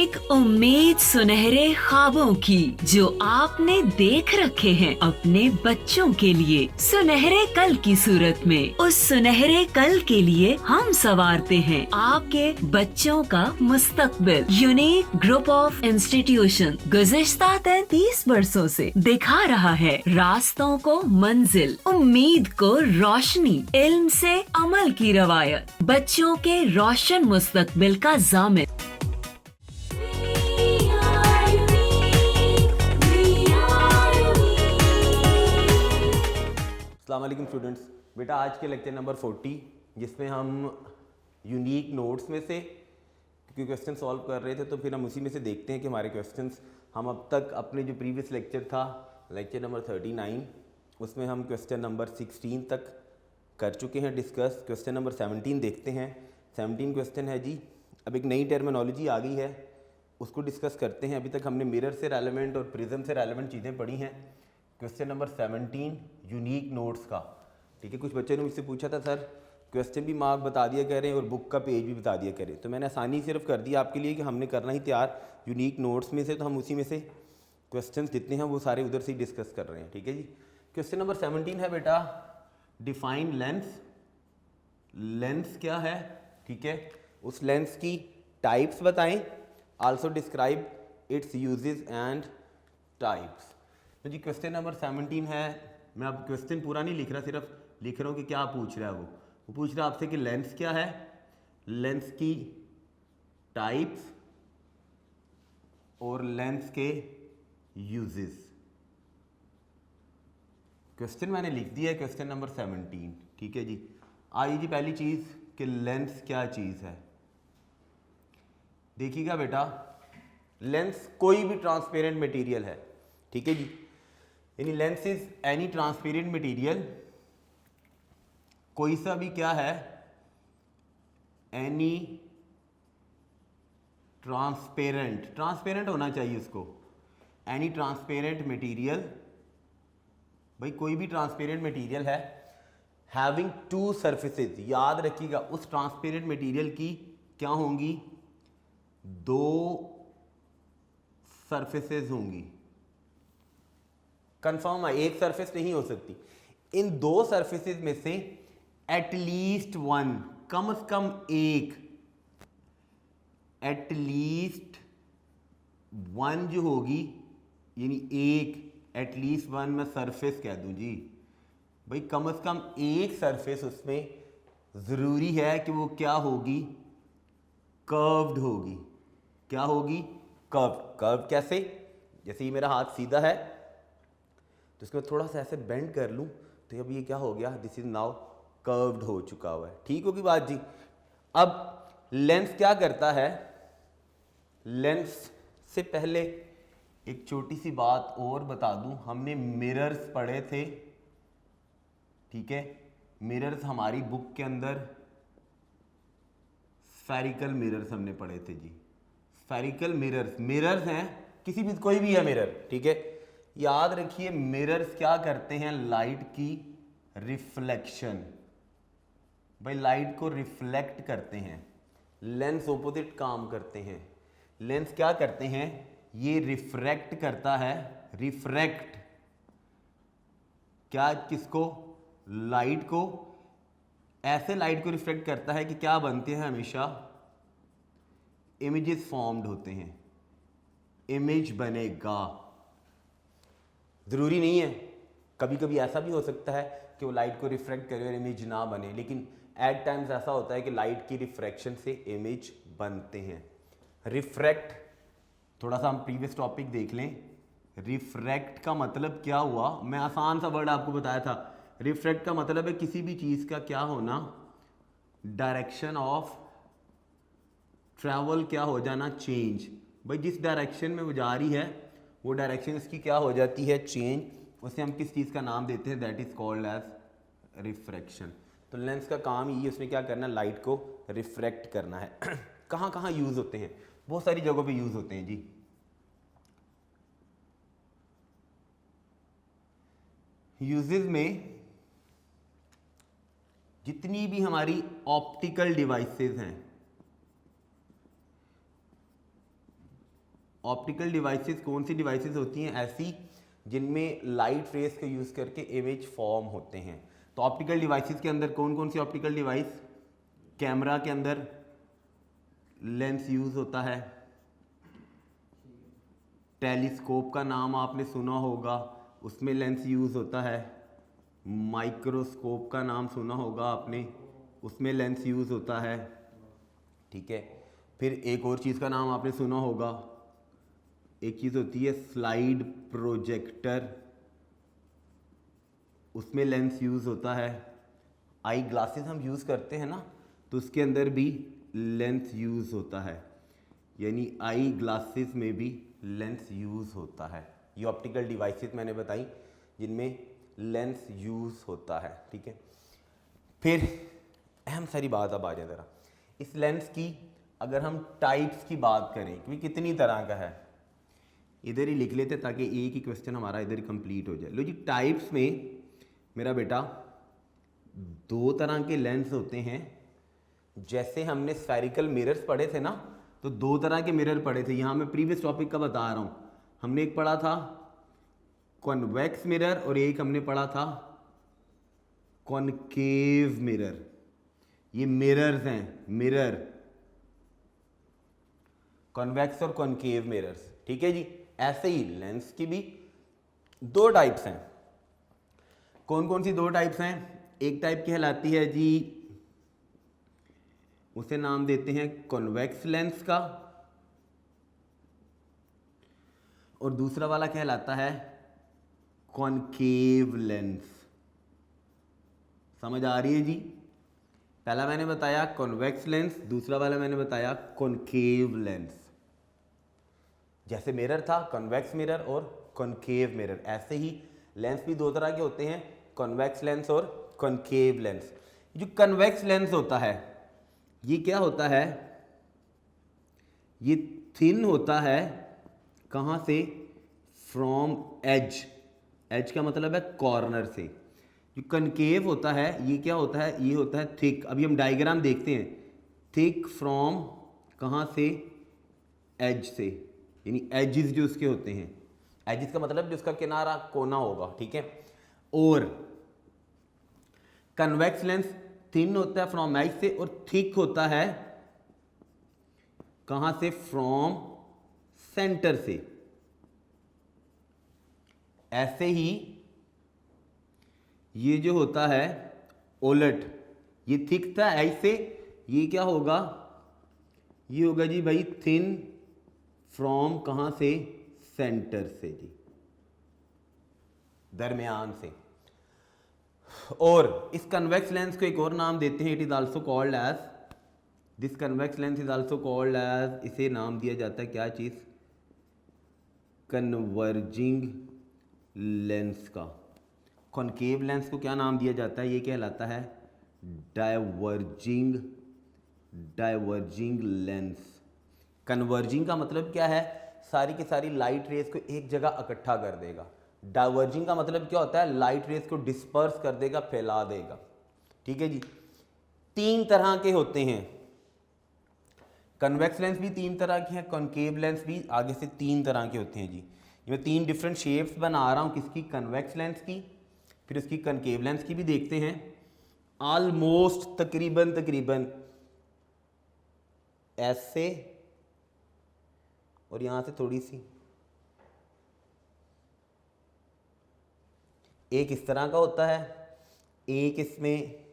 एक उम्मीद सुनहरे ख्वाबों की जो आपने देख रखे हैं अपने बच्चों के लिए, सुनहरे कल की सूरत में। उस सुनहरे कल के लिए हम संवारते हैं आपके बच्चों का मुस्तकबिल। यूनिक ग्रुप ऑफ इंस्टीट्यूशन गुज़िश्ता 33 वर्षों से दिखा रहा है रास्तों को मंजिल, उम्मीद को रोशनी, इल्म से अमल की रवायत, बच्चों के रोशन मुस्तकबिल का ज़ामिन। अस्सलाम वालेकुम स्टूडेंट्स। बेटा आज के लेक्चर नंबर 40 जिसमें हम यूनिक नोट्स में से क्योंकि क्वेश्चन सॉल्व कर रहे थे तो फिर हम उसी में से देखते हैं कि हमारे क्वेश्चंस हम अब तक अपने जो प्रीवियस लेक्चर था लेक्चर नंबर 39 उसमें हम क्वेश्चन नंबर 16 तक कर चुके हैं डिस्कस। क्वेश्चन नंबर 17 देखते हैं। 17 क्वेश्चन है जी, अब एक नई टर्मिनोलॉजी आ गई है उसको डिस्कस करते हैं। अभी तक हमने मिरर से रेलेवेंट और प्रिज्म से रेलेवेंट चीज़ें पढ़ी हैं। क्वेश्चन नंबर 17 यूनिक नोट्स का, ठीक है। कुछ बच्चों ने मुझसे पूछा था सर क्वेश्चन भी मार्क बता दिया करें और बुक का पेज भी बता दिया करें, तो मैंने आसानी सिर्फ कर दिया आपके लिए कि हमने करना ही तैयार यूनिक नोट्स में से, तो हम उसी में से क्वेश्चंस जितने हैं वो सारे उधर से ही डिस्कस कर रहे हैं, ठीक है जी। क्वेश्चन नंबर 17 है बेटा, डिफाइन लेंस। लेंस क्या है, ठीक है, उस लेंस की टाइप्स बताएं, also describe it's uses and types. तो जी क्वेश्चन नंबर 17 है। मैं अब क्वेश्चन पूरा नहीं लिख रहा, सिर्फ लिख रहा हूँ कि क्या पूछ रहा है वो पूछ रहा है आपसे कि लेंस क्या है, लेंस की टाइप्स और लेंस के यूजेस। क्वेश्चन मैंने लिख दिया है क्वेश्चन नंबर 17, ठीक है जी। आइए जी पहली चीज़ कि लेंस क्या चीज़ है। देखिएगा बेटा, लेंस कोई भी ट्रांसपेरेंट मटेरियल है, ठीक है जी, यानी lens is any transparent material, कोई सा भी क्या है, एनी ट्रांसपेरेंट, ट्रांसपेरेंट होना चाहिए उसको, एनी ट्रांसपेरेंट मटेरियल, भाई कोई भी ट्रांसपेरेंट मटेरियल है, हैविंग टू सरफेसेस, याद रखिएगा उस ट्रांसपेरेंट मटेरियल की क्या होंगी, दो सरफेसेस होंगी। कंफर्म है, एक सरफेस नहीं हो सकती। इन दो सरफेसेस में से एटलीस्ट वन, कम से कम एक, एटलीस्ट वन जो होगी, यानी एक, एटलीस्ट वन मैं सरफेस कह दूं जी, भाई कम से कम एक सरफेस उसमें ज़रूरी है कि वो क्या होगी, कर्व्ड होगी। क्या होगी, कर्व्ड। कर्व कैसे, जैसे ये मेरा हाथ सीधा है तो इसको थोड़ा सा ऐसे बेंड कर लूँ तो अब ये क्या हो गया, दिस इज नाउ कर्व्ड हो चुका हुआ है, ठीक होगी बात जी। अब लेंस क्या करता है, लेंस से पहले एक छोटी सी बात और बता दूं, हमने मिरर्स पढ़े थे, ठीक है। मिरर्स हमारी बुक के अंदर स्फेरिकल मिरर्स हमने पढ़े थे जी। स्फेरिकल मिरर्स, मिरर्स हैं किसी भी, कोई भी है मिरर, ठीक है। याद रखिए मिरर्स क्या करते हैं, लाइट की रिफ्लेक्शन, भाई लाइट को रिफ्लेक्ट करते हैं। लेंस ऑपोजिट काम करते हैं। लेंस क्या करते हैं, ये रिफ्रैक्ट करता है, रिफ्रैक्ट क्या, किसको, लाइट को। ऐसे लाइट को रिफ्लेक्ट करता है कि क्या बनते हैं, हमेशा इमेजेस फॉर्म्ड होते हैं, इमेज बनेगा। ज़रूरी नहीं है, कभी कभी ऐसा भी हो सकता है कि वो लाइट को रिफ्रैक्ट करे और इमेज ना बने, लेकिन एट टाइम्स ऐसा होता है कि लाइट की रिफ्रैक्शन से इमेज बनते हैं। रिफ्रैक्ट, थोड़ा सा हम प्रीवियस टॉपिक देख लें। रिफ्रैक्ट का मतलब क्या हुआ, मैं आसान सा वर्ड आपको बताया था। रिफ्रैक्ट का मतलब है किसी भी चीज़ का क्या होना, डायरेक्शन ऑफ ट्रैवल क्या हो जाना, चेंज। भाई जिस डायरेक्शन में वो जा रही है वो डायरेक्शन इसकी क्या हो जाती है, चेंज। उसे हम किस चीज़ का नाम देते हैं, that is called as refraction. तो लेंस का काम ये, उसने क्या करना है, लाइट को रिफ्रैक्ट करना है। कहाँ कहाँ यूज़ होते हैं, बहुत सारी जगहों पे यूज़ होते हैं जी। यूजेस में जितनी भी हमारी ऑप्टिकल डिवाइसेस हैं, ऑप्टिकल डिवाइसेस कौन सी डिवाइसेस होती हैं ऐसी जिनमें लाइट रेस का यूज़ करके इमेज फॉर्म होते हैं। तो ऑप्टिकल डिवाइसेस के अंदर कौन कौन सी ऑप्टिकल डिवाइस, कैमरा के अंदर लेंस यूज़ होता है, टेलीस्कोप का नाम आपने सुना होगा, उसमें लेंस यूज़ होता है, माइक्रोस्कोप का नाम सुना होगा आपने, उसमें लेंस यूज़ होता है, ठीक है। फिर एक और चीज़ का नाम आपने सुना होगा, एक चीज़ होती है स्लाइड प्रोजेक्टर, उसमें लेंस यूज़ होता है। आई ग्लासेस हम यूज़ करते हैं ना, तो उसके अंदर भी लेंस यूज़ होता है, यानी आई ग्लासेस में भी लेंस यूज़ होता है। ये ऑप्टिकल डिवाइसेस मैंने बताई जिनमें लेंस यूज़ होता है, ठीक है। फिर अहम सारी बात अब आ जाए ज़रा, इस लेंस की अगर हम टाइप्स की बात करें कि कितनी तरह का है, इधर ही लिख लेते ताकि एक ही क्वेश्चन हमारा इधर ही कंप्लीट हो जाए। लो जी, टाइप्स में मेरा बेटा 2 तरह के लेंस होते हैं। जैसे हमने स्फेरिकल मिरर्स पढ़े थे ना, तो 2 तरह के मिरर पढ़े थे। यहाँ मैं प्रीवियस टॉपिक का बता रहा हूँ। हमने एक पढ़ा था कॉन्वेक्स मिरर और एक हमने पढ़ा था कॉनकेव मिरर। ये मिरर्स हैं, मिरर, कॉन्वेक्स और कॉनकेव मिरर्स, ठीक है जी। ऐसे ही लेंस की भी 2 टाइप्स हैं। कौन कौन सी 2 टाइप्स हैं? एक टाइप कहलाती है जी, उसे नाम देते हैं कॉन्वेक्स लेंस का, और दूसरा वाला कहलाता है कॉनकेव लेंस। समझ आ रही है जी? पहला मैंने बताया कॉन्वेक्स लेंस, दूसरा वाला मैंने बताया कॉनकेव लेंस। जैसे मिरर था कॉन्वेक्स मिरर और कॉनकेव मिरर, ऐसे ही लेंस भी 2 तरह के होते हैं, कॉन्वेक्स लेंस और कॉनकेव लेंस। जो कॉन्वेक्स लेंस होता है ये क्या होता है? ये थिन होता है, कहाँ से? फ्रॉम एज, एज का मतलब है कॉर्नर से। जो कॉनकेव होता है ये क्या होता है? ये होता है थिक। अभी हम डायग्राम देखते हैं, थिक फ्रॉम कहाँ से? एज से, यानी एजिस जो उसके होते हैं, एजिस का मतलब जो उसका किनारा कोना होगा, ठीक है। और कन्वेक्स लेंस थिन होता है फ्रॉम एज से और थिक होता है कहां से? फ्रॉम सेंटर से। ऐसे ही ये जो होता है उलट, ये थिक था एज से, ये क्या होगा? ये होगा जी भाई थिन फ्रॉम कहां से? सेंटर से जी, दरमियान से। और इस कन्वेक्स लेंस को एक और नाम देते हैं, it is also called as, this convex lens is also called as, इसे नाम दिया जाता है क्या चीज? कन्वर्जिंग लेंस का। कॉनकेव लेंस को क्या नाम दिया जाता है? ये कहलाता है डाइवर्जिंग, डाइवर्जिंग लेंस। कन्वर्जिंग का मतलब क्या है? सारी की सारी लाइट रेस को एक जगह इकट्ठा कर देगा। डाइवर्जिंग का मतलब क्या होता है? लाइट रेस को डिस्पर्स कर देगा, फैला देगा, ठीक है जी। 3 तरह के होते हैं, कन्वेक्स लेंस भी 3 तरह के हैं, कॉनकेव लेंस भी आगे से 3 तरह के होते हैं जी। मैं 3 डिफरेंट शेप्स बना रहा हूं, किसकी? कन्वेक्स लेंस की, फिर उसकी कॉनकेव लेंस की भी देखते हैं। ऑलमोस्ट तकरीबन ऐसे, और यहां से थोड़ी सी, एक इस तरह का होता है, एक इसमें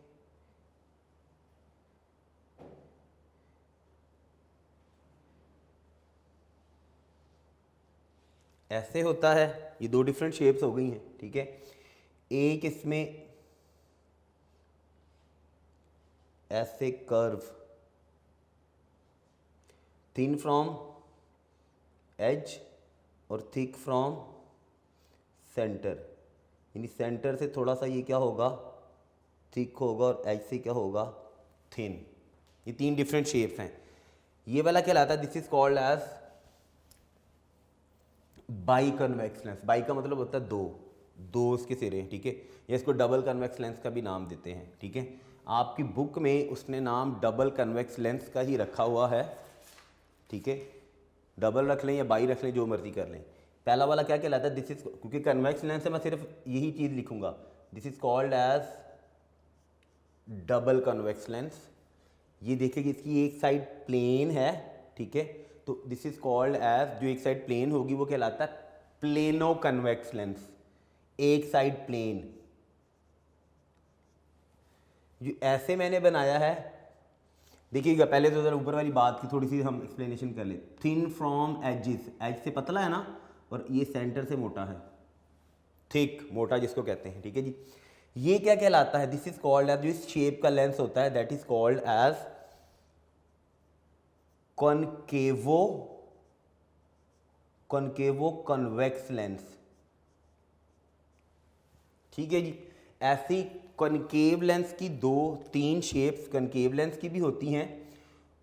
ऐसे होता है। ये 2 डिफरेंट शेप्स हो गई हैं, ठीक है। एक इसमें ऐसे कर्व, थिन फ्रॉम एज और थिक फ्रॉम सेंटर, यानी सेंटर से थोड़ा सा ये क्या होगा? थिक होगा, और एज से क्या होगा? थिन। ये 3 डिफरेंट शेप्स हैं। ये वाला कहलाता है, this is called as bi convex lens. Bi का मतलब होता है 2 उसके सिरे, ठीक है। या इसको डबल कन्वेक्स लेंस का भी नाम देते हैं, ठीक है। आपकी बुक में उसने नाम डबल कन्वेक्स लेंस का ही रखा हुआ है, ठीक है। डबल रख लें या बाई रख लें, जो मर्जी कर लें। पहला वाला क्या कहलाता है, दिस इज, क्योंकि कन्वेक्स लेंस है मैं सिर्फ यही चीज़ लिखूंगा, this is called as double convex lens. ये देखिए कि इसकी एक साइड प्लेन है, ठीक है, तो दिस इज कॉल्ड एज, जो एक साइड प्लेन होगी वो कहलाता है प्लेनो कन्वेक्स लेंस, एक साइड प्लेन। जो ऐसे मैंने बनाया है, देखिएगा पहले तो ज़रा ऊपर वाली बात की थोड़ी सी हम एक्सप्लेनेशन कर ले। थिन फ्रॉम एजिस, एज से पतला है ना, और ये सेंटर से मोटा है, थिक, मोटा जिसको कहते हैं, ठीक है जी। ये क्या कहलाता है, दिस इज कॉल्ड एज, जो इस शेप का लेंस होता है that is called as concavo convex lens, ठीक है जी। ऐसी कॉनकेव लेंस की 2-3 शेप्स कॉनकेव लेंस की भी होती हैं।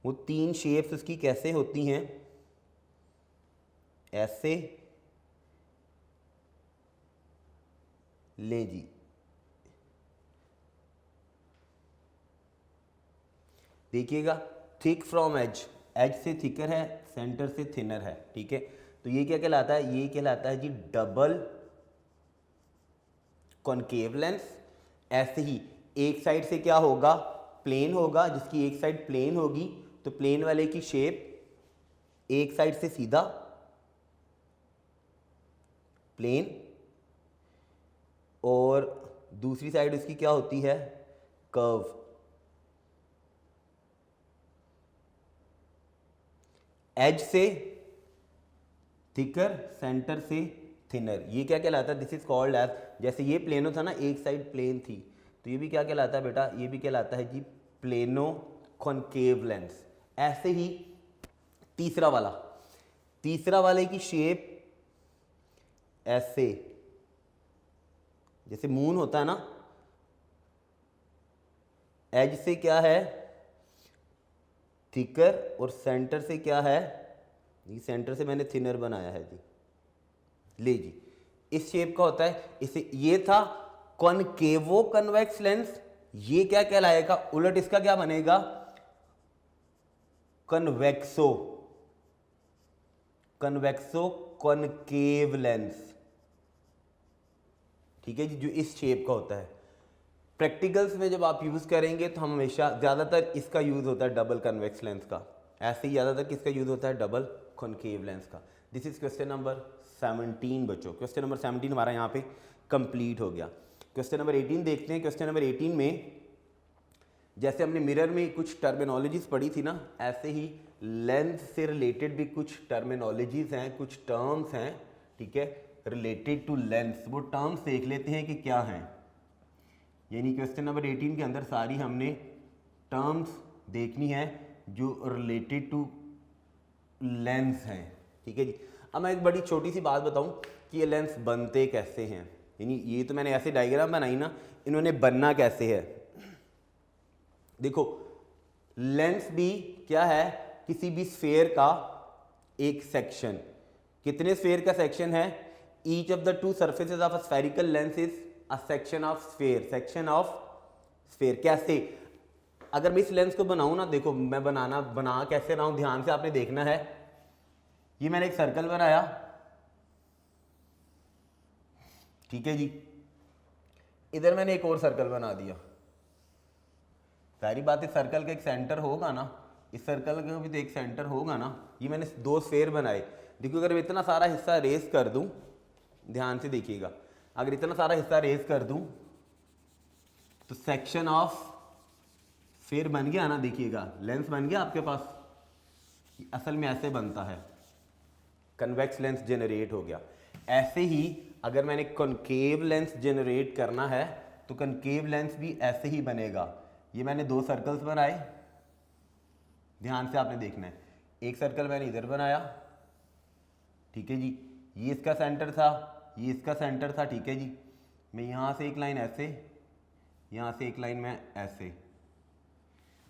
वो 3 शेप्स उसकी कैसे होती हैं, ऐसे ले जी, देखिएगा, थिक फ्रॉम एज, एज से थिकर है, सेंटर से थिनर है, ठीक है। तो ये क्या कहलाता है, ये कहलाता है जी डबल कॉनकेव लेंस। ऐसे ही एक साइड से क्या होगा, प्लेन होगा, जिसकी एक साइड प्लेन होगी तो प्लेन वाले की शेप एक साइड से सीधा प्लेन, और दूसरी साइड उसकी क्या होती है, कर्व। एज से थिकर, सेंटर से थिनर, ये क्या कहलाता है, दिस इज कॉल्ड एज, जैसे ये प्लेनो था ना, एक साइड प्लेन थी, तो ये भी क्या कहलाता है बेटा, ये भी कहलाता है जी प्लेनो कॉनकेव लेंस। ऐसे ही तीसरा वाले की शेप ऐसे, जैसे मून होता है ना, एज से क्या है थिकर, और सेंटर से क्या है, ये सेंटर से मैंने थिनर बनाया है जी, ले जी, इस शेप का होता है। इसे, ये था कॉनकेवो कन्वेक्स लेंस, ये क्या कहलाएगा, उलट इसका क्या बनेगा, कन्वेक्सो कॉनकेव लेंस, ठीक है जी, जो इस शेप का होता है। प्रैक्टिकल्स में जब आप यूज़ करेंगे तो हम हमेशा, ज़्यादातर इसका यूज़ होता है डबल कन्वेक्स लेंस का, ऐसे ही ज़्यादातर किसका यूज़ होता है, डबल कॉनकेव लेंस का। दिस इज क्वेश्चन नंबर 17 बच्चों, क्वेश्चन नंबर 17 हमारा यहाँ पे कंप्लीट हो गया। क्वेश्चन नंबर 18 देखते हैं। क्वेश्चन नंबर 18 में जैसे हमने मिरर में कुछ टर्मिनोलॉजीज पढ़ी थी ना, ऐसे ही लेंस से रिलेटेड भी कुछ टर्मिनोलॉजीज हैं, कुछ टर्म्स हैं, ठीक है, रिलेटेड टू लेंस। वो टर्म्स देख लेते हैं कि क्या हैं। यानी क्वेश्चन नंबर 18 के अंदर सारी हमने टर्म्स देखनी है जो रिलेटेड टू लेंस हैं, ठीक है जी। अब मैं एक बड़ी छोटी सी बात बताऊं कि ये लेंस बनते कैसे हैं। यानी ये तो मैंने ऐसे डायग्राम बनाई ना, इन्होंने बनना कैसे है। देखो, लेंस भी क्या है, किसी भी स्फेयर का एक सेक्शन। कितने स्फेयर का सेक्शन है, each of the two surfaces of a spherical lens is a section of sphere, section of sphere. कैसे, अगर मैं इस लेंस को बनाऊं ना, देखो मैं बना कैसे रहा हूं, ध्यान से आपने देखना है। ये मैंने एक सर्कल बनाया, ठीक है जी, इधर मैंने एक और सर्कल बना दिया। सारी बात, इस सर्कल का एक सेंटर होगा ना, इस सर्कल का भी तो एक सेंटर होगा ना। ये मैंने 2 स्फेयर बनाए। देखो, अगर मैं इतना सारा हिस्सा रेस कर दूं, ध्यान से देखिएगा, अगर इतना सारा हिस्सा रेस कर दूं तो सेक्शन ऑफ स्फेयर बन गया ना। देखिएगा, लेंस बन गया आपके पास। असल में ऐसे बनता है, कन्वेक्स लेंस जनरेट हो गया। ऐसे ही अगर मैंने कॉनकेव लेंस जनरेट करना है तो कॉनकेव लेंस भी ऐसे ही बनेगा। ये मैंने 2 सर्कल्स बनाए, ध्यान से आपने देखना है। एक सर्कल मैंने इधर बनाया, ठीक है जी, ये इसका सेंटर था, ये इसका सेंटर था, ठीक है जी। मैं यहाँ से एक लाइन ऐसे, यहाँ से एक लाइन मैं ऐसे,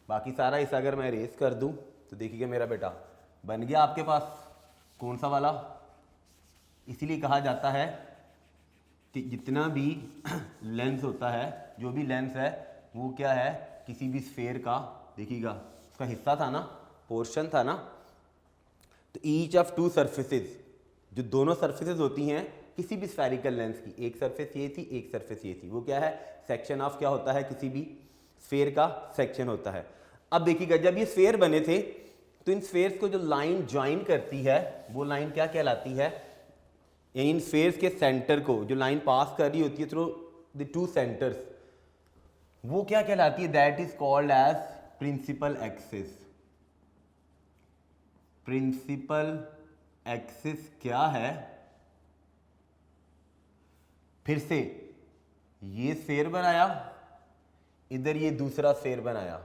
बाकी सारा हिस्सा अगर मैं रेस कर दूं तो देखिएगा मेरा बेटा बन गया आपके पास। कौन सा वाला, इसीलिए कहा जाता है कि जितना भी लेंस होता है, जो भी लेंस है वो क्या है, किसी भी स्फेयर का, देखिएगा उसका हिस्सा था ना, पोर्शन था ना, तो ईच ऑफ टू सर्फेसिस, जो दोनों सर्फेसिस होती हैं किसी भी स्फेरिकल लेंस की, एक सरफेस ये थी एक सरफेस ये थी, वो क्या है सेक्शन ऑफ क्या होता है, किसी भी स्फेयर का सेक्शन होता है। अब देखिएगा जब ये स्फेयर बने थे तो इन स्फेयर्स को जो लाइन ज्वाइन करती है वो लाइन क्या कहलाती है, यानी इन स्फेयर्स के सेंटर को जो लाइन पास कर रही होती है थ्रू द टू सेंटर्स, वो क्या कहलाती है, that is called as principal axis. Principal axis क्या है, फिर से ये स्फेयर बनाया, इधर ये दूसरा स्फेयर बनाया,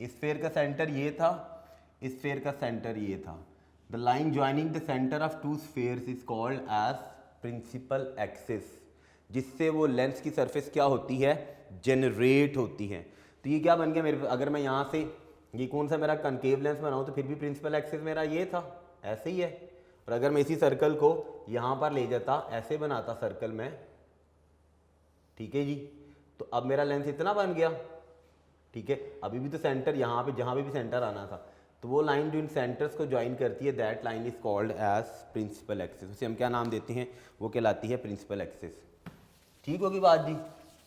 इस स्फेयर का सेंटर ये था, इस स्फेयर का सेंटर ये था। The line joining the centre of two spheres is called as principal axis, जिससे वो लेंस की सरफेस क्या होती है, जनरेट होती है। तो ये क्या बन गया मेरे, अगर मैं यहाँ से ये कौन सा मेरा कनकेव लेंस बनाऊँ तो फिर भी प्रिंसिपल एक्सिस मेरा ये था, ऐसे ही है। और अगर मैं इसी सर्कल को यहाँ पर ले जाता, ऐसे बनाता सर्कल में, ठीक है जी, तो अब मेरा लेंस इतना बन गया, ठीक है। अभी भी तो सेंटर यहाँ पे जहाँ पे भी सेंटर आना था, तो वो लाइन जो इन सेंटर्स को ज्वाइन करती है, that line is called as principal axis. उसे हम क्या नाम देते हैं, वो कहलाती है प्रिंसिपल एक्सिस। ठीक होगी बात जी।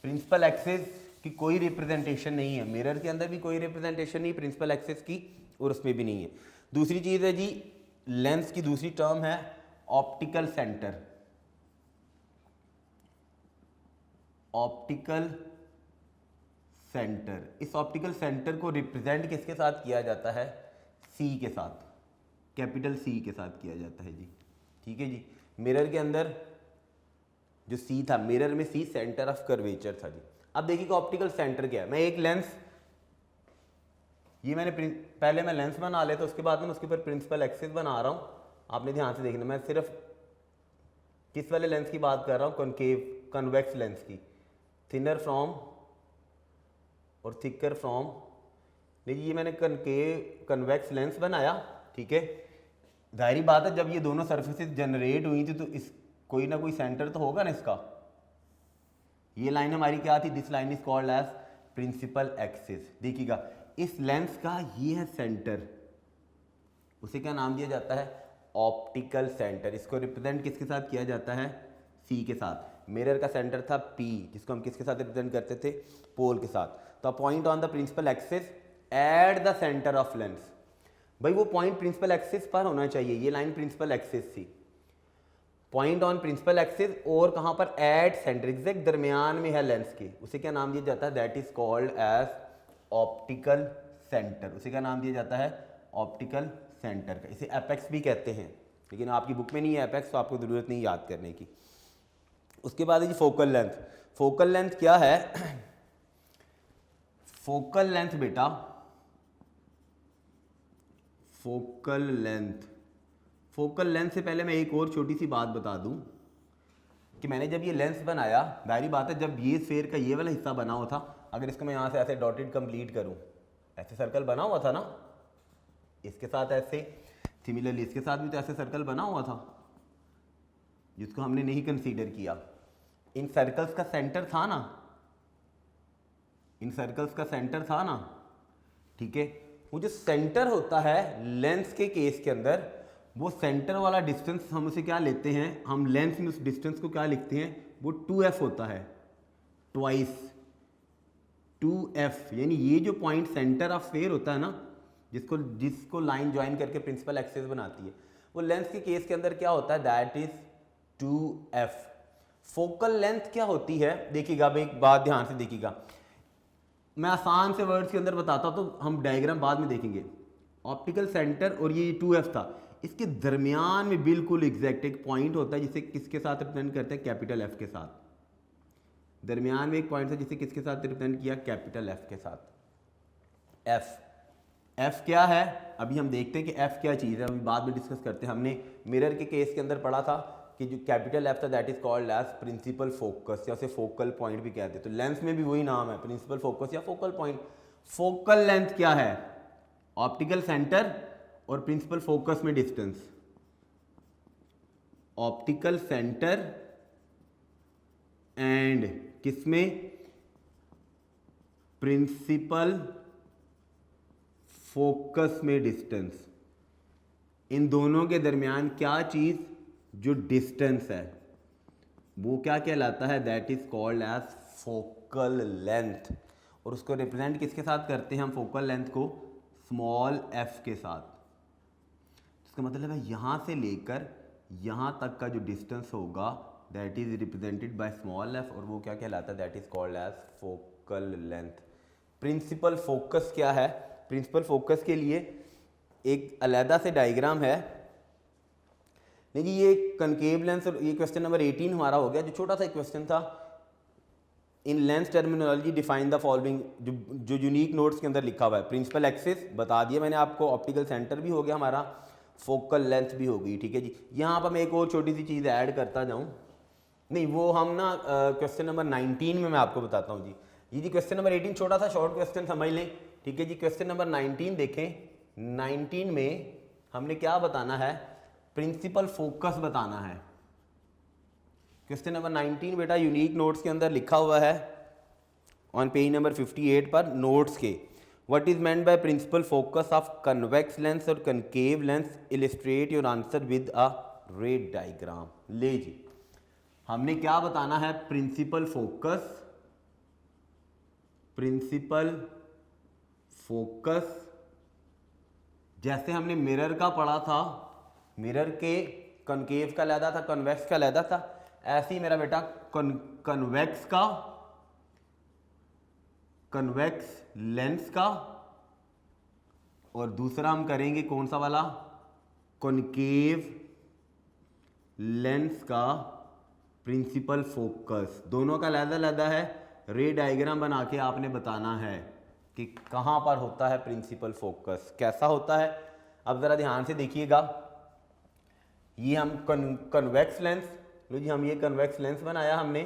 प्रिंसिपल एक्सिस की कोई रिप्रेजेंटेशन नहीं है, मिरर के अंदर भी कोई रिप्रेजेंटेशन नहीं प्रिंसिपल एक्सिस की, और उसमें भी नहीं है। दूसरी चीज़ है जी, लेंस की दूसरी टर्म है ऑप्टिकल सेंटर। ऑप्टिकल सेंटर, इस ऑप्टिकल सेंटर को रिप्रेजेंट किसके साथ किया जाता है, सी के साथ, कैपिटल सी के साथ किया जाता है जी, ठीक है जी। मिरर के अंदर जो सी था, मिरर में सी सेंटर ऑफ कर्वेचर था जी। अब देखिएगा ऑप्टिकल सेंटर क्या है, मैं एक लेंस, ये मैंने पहले मैं लेंस बना लेता, उसके बाद में उसके ऊपर प्रिंसिपल एक्सिस बना रहा हूँ। आपने ध्यान से देखना, मैं सिर्फ किस वाले लेंस की बात कर रहा हूँ, कॉनकेव कन्वेक्स लेंस की, थिनर फ्रॉम और थिकर फ्रॉम। देखिए ये मैंने कन्वेक्स लेंस बनाया, ठीक है। जाहिर बात है जब ये दोनों सर्फेसिस जनरेट हुई थी तो इस कोई ना कोई सेंटर तो होगा ना इसका। ये लाइन हमारी क्या थी, this line is called as principal axis. देखिएगा इस लेंस का ये है सेंटर, उसे क्या नाम दिया जाता है, ऑप्टिकल सेंटर। इसको रिप्रेजेंट किसके साथ किया जाता है, सी के साथ। मिरर का सेंटर था पी, जिसको हम किसके साथ रिप्रेजेंट करते थे, पोल के साथ। तो point on the principal axis at the centre of lens, भाई वो पॉइंट प्रिंसिपल एक्सिस पर होना चाहिए। ये लाइन प्रिंसिपल एक्सिस थी, पॉइंट ऑन प्रिंसिपल एक्सिस, और कहां पर, एट सेंटर, एग्जैक्ट दरमियान में है लेंस के। उसे क्या नाम दिया जाता है, that is called as optical centre. उसे क्या नाम दिया जाता है, ऑप्टिकल सेंटर का। इसे एपेक्स भी कहते हैं, लेकिन आपकी बुक में नहीं है एपेक्स, तो आपको जरूरत नहीं याद करने की। उसके बाद है जी फोकल लेंथ। फोकल लेंथ क्या है, फोकल लेंथ बेटा, फोकल लेंथ, फोकल लेंथ से पहले मैं एक और छोटी सी बात बता दूं कि मैंने जब ये लेंस बनाया, जाहिर बात है जब ये स्फेयर का ये वाला हिस्सा बना हुआ था, अगर इसको मैं यहाँ से ऐसे डॉटेड कंप्लीट करूं, ऐसे सर्कल बना हुआ था ना, इसके साथ ऐसे, सिमिलरली इसके साथ भी तो ऐसे सर्कल बना हुआ था, जिसको हमने नहीं कंसीडर किया। इन सर्कल्स का सेंटर था ना, इन सर्कल्स का सेंटर था ना, ठीक है। वो जो सेंटर होता है लेंस के केस के अंदर, वो सेंटर वाला डिस्टेंस हम उसे क्या लेते हैं, हम लेंस में उस डिस्टेंस को क्या लिखते हैं, वो 2f होता है, ट्वाइस 2f। यानी ये जो पॉइंट सेंटर ऑफ स्फेयर होता है ना, जिसको जिसको लाइन ज्वाइन करके प्रिंसिपल एक्सिस बनाती है, वो लेंस के केस के अंदर क्या होता है, that is 2f। Focal length क्या होती है, देखिएगा अब एक बात ध्यान से देखिएगा, मैं आसान से वर्ड्स के अंदर बताता हूं, तो हम डायग्राम बाद में देखेंगे। ऑप्टिकल सेंटर और ये 2f था, इसके दरमियान में बिल्कुल एग्जैक्ट एक पॉइंट होता है जिसे किसके साथ रिप्रेजेंट करते हैं, कैपिटल F के साथ। दरमियान में एक पॉइंट था जिसे किसके साथ रिप्रेजेंट किया, कैपिटल F के साथ। F क्या है, अभी हम देखते हैं कि F क्या चीज़ है, अभी बाद में डिस्कस करते हैं। हमने मिरर के केस के अंदर पढ़ा था कि जो कैपिटल F था that is called as principal focus, या उसे फोकल पॉइंट भी कहते हैं। तो लेंस में भी वही नाम है, प्रिंसिपल फोकस या फोकल पॉइंट। फोकल लेंथ क्या है, ऑप्टिकल सेंटर और प्रिंसिपल फोकस में डिस्टेंस। ऑप्टिकल सेंटर एंड किसमें, प्रिंसिपल फोकस में डिस्टेंस। इन दोनों के दरमियान क्या चीज़, जो डिस्टेंस है वो क्या कहलाता है, that is called as focal length. और उसको रिप्रेजेंट किसके साथ करते हैं हम, फोकल लेंथ को स्मॉल एफ के साथ। इसका मतलब है यहाँ से लेकर यहाँ तक का जो डिस्टेंस होगा that is represented by small F, और वो क्या कहलाता है, that is called as focal length. Principal focus क्या है, प्रिंसिपल फोकस के लिए एक अलहदा से डायग्राम है। देखिए ये कनकेव लेंस, और ये क्वेश्चन नंबर 18 हमारा हो गया। जो छोटा सा क्वेश्चन था, in lens terminology define the following, जो यूनिक नोट्स के अंदर लिखा हुआ है। प्रिंसिपल एक्सिस बता दिया मैंने आपको, ऑप्टिकल सेंटर भी हो गया हमारा, फोकल लेंथ भी हो गई, ठीक है जी। यहाँ पर मैं एक और छोटी सी चीज़ ऐड करता जाऊँ, नहीं वो हम ना क्वेश्चन नंबर 19 में मैं आपको बताता हूँ जी। ये जी क्वेश्चन नंबर 18 छोटा सा शॉर्ट क्वेश्चन समझ लें, ठीक है जी। क्वेश्चन नंबर 19 देखें, 19 में हमने क्या बताना है, प्रिंसिपल फोकस बताना है। क्वेश्चन नंबर 19 बेटा यूनिक नोट्स के अंदर लिखा हुआ है ऑन पेज नंबर 58 पर, नोट्स के, what is meant by principal focus of convex lens और concave lens, illustrate your answer with a ray diagram. ले जी, हमने क्या बताना है, प्रिंसिपल फोकस, प्रिंसिपल फोकस जैसे हमने मिरर का पढ़ा था, मिरर के कनकेव का अलहदा था, कन्वेक्स का अलहदा था, ऐसे ही मेरा बेटा कन्वेक्स का, कन्वेक्स लेंस का, और दूसरा हम करेंगे कौन सा वाला, कॉनकेव लेंस का प्रिंसिपल फोकस। दोनों का अलहदा अलहदा है, रे डायग्राम बना के आपने बताना है कि कहाँ पर होता है प्रिंसिपल फोकस, कैसा होता है। अब ज़रा ध्यान से देखिएगा, ये हम कन्वेक्स लेंस, लो जी हम ये कन्वेक्स लेंस बनाया हमने,